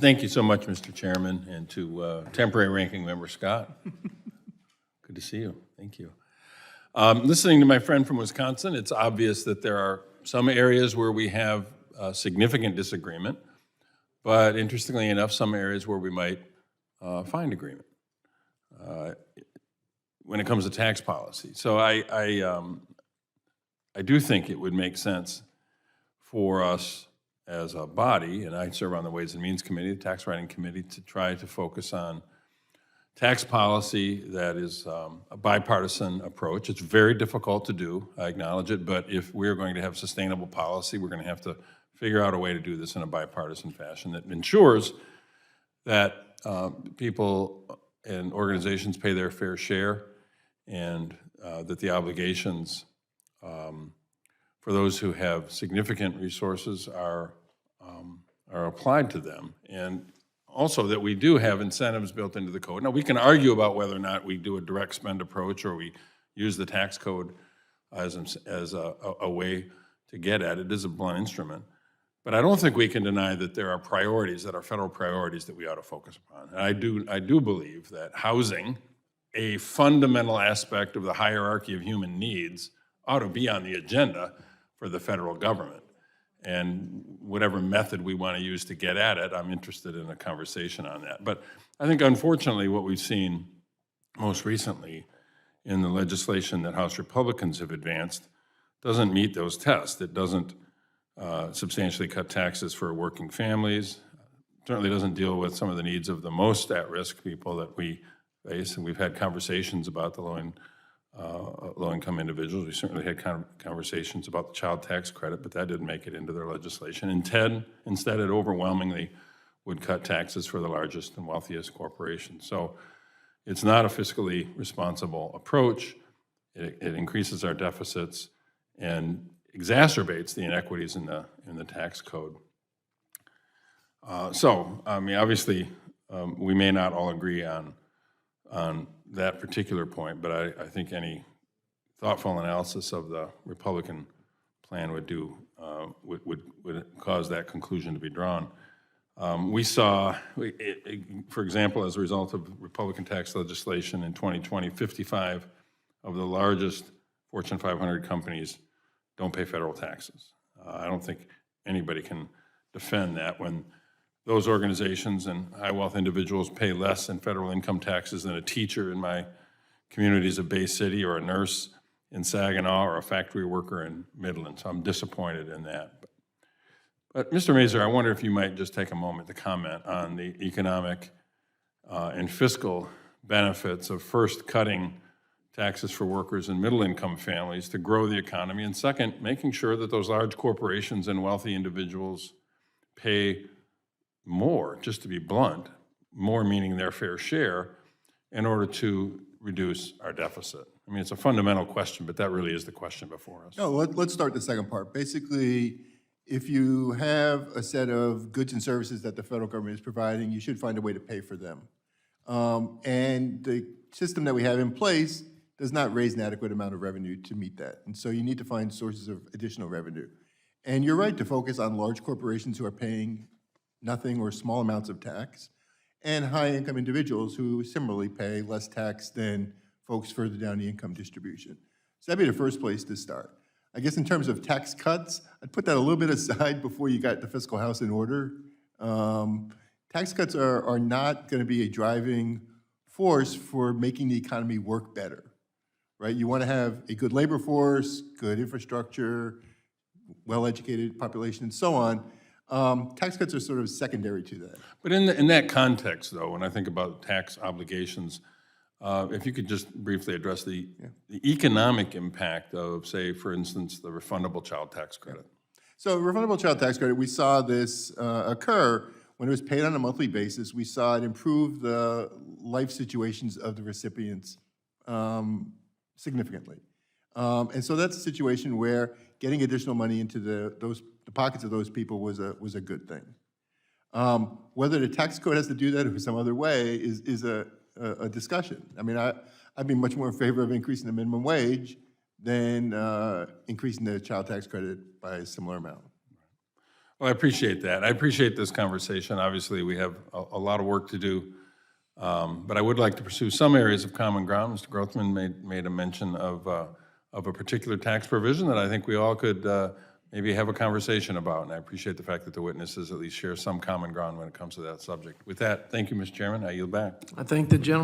Thank you so much, Mr. Chairman, and to temporary ranking member Scott. Good to see you. Thank you. Listening to my friend from Wisconsin, it's obvious that there are some areas where we have significant disagreement, but interestingly enough, some areas where we might find agreement when it comes to tax policy. So I do think it would make sense for us as a body, and I serve on the Ways and Means Committee, the Tax Writing Committee, to try to focus on tax policy that is a bipartisan approach. It's very difficult to do, I acknowledge it, but if we're going to have sustainable policy, we're going to have to figure out a way to do this in a bipartisan fashion that ensures that people and organizations pay their fair share, and that the obligations for those who have significant resources are applied to them. And also that we do have incentives built into the code. Now, we can argue about whether or not we do a direct spend approach or we use the tax code as a way to get at it. It is a blunt instrument. But I don't think we can deny that there are priorities, that are federal priorities that we ought to focus upon. And I do believe that housing, a fundamental aspect of the hierarchy of human needs, ought to be on the agenda for the federal government. And whatever method we want to use to get at it, I'm interested in a conversation on that. But I think, unfortunately, what we've seen most recently in the legislation that House Republicans have advanced doesn't meet those tests. It doesn't substantially cut taxes for working families. Certainly doesn't deal with some of the needs of the most at-risk people that we face. And we've had conversations about the low-income individuals. We certainly had conversations about the child tax credit, but that didn't make it into their legislation. Instead, it overwhelmingly would cut taxes for the largest and wealthiest corporations. So it's not a fiscally responsible approach. It increases our deficits and exacerbates the inequities in the tax code. So, I mean, obviously, we may not all agree on that particular point, but I think any thoughtful analysis of the Republican plan would cause that conclusion to be drawn. We saw, for example, as a result of Republican tax legislation in 2020, 55 of the largest Fortune 500 companies don't pay federal taxes. I don't think anybody can defend that when those organizations and high wealth individuals pay less in federal income taxes than a teacher in my communities of Bay City, or a nurse in Saginaw, or a factory worker in Midland. So I'm disappointed in that. But Mr. Mazur, I wonder if you might just take a moment to comment on the economic and fiscal benefits of first cutting taxes for workers and middle income families to grow the economy, and second, making sure that those large corporations and wealthy individuals pay more, just to be blunt, more meaning their fair share, in order to reduce our deficit. I mean, it's a fundamental question, but that really is the question before us. No, let's start the second part. Basically, if you have a set of goods and services that the federal government is providing, you should find a way to pay for them. And the system that we have in place does not raise an adequate amount of revenue to meet that. And so you need to find sources of additional revenue. And you're right to focus on large corporations who are paying nothing or small amounts of tax, and high-income individuals who similarly pay less tax than folks further down the income distribution. So that'd be the first place to start. I guess in terms of tax cuts, I'd put that a little bit aside before you got the fiscal house in order. Tax cuts are not going to be a driving force for making the economy work better, right? You want to have a good labor force, good infrastructure, well-educated population, and so on. Tax cuts are sort of secondary to that. But in that context, though, when I think about tax obligations, if you could just briefly address the economic impact of, say, for instance, the refundable child tax credit. So refundable child tax credit, we saw this occur when it was paid on a monthly basis. We saw it improve the life situations of the recipients significantly. And so that's a situation where getting additional money into the pockets of those people was a good thing. Whether the tax code has to do that or some other way is a discussion. I mean, I'd be much more in favor of increasing the minimum wage than increasing the child tax credit by a similar amount. Well, I appreciate that. I appreciate this conversation. Obviously, we have a lot of work to do. But I would like to pursue some areas of common ground. Mr. Grothman made a mention of a particular tax provision that I think we all could maybe have a conversation about. And I appreciate the fact that the witnesses at least share some common ground when it comes to that subject. With that, thank you, Mr. Chairman. I yield back. I thank the gentleman.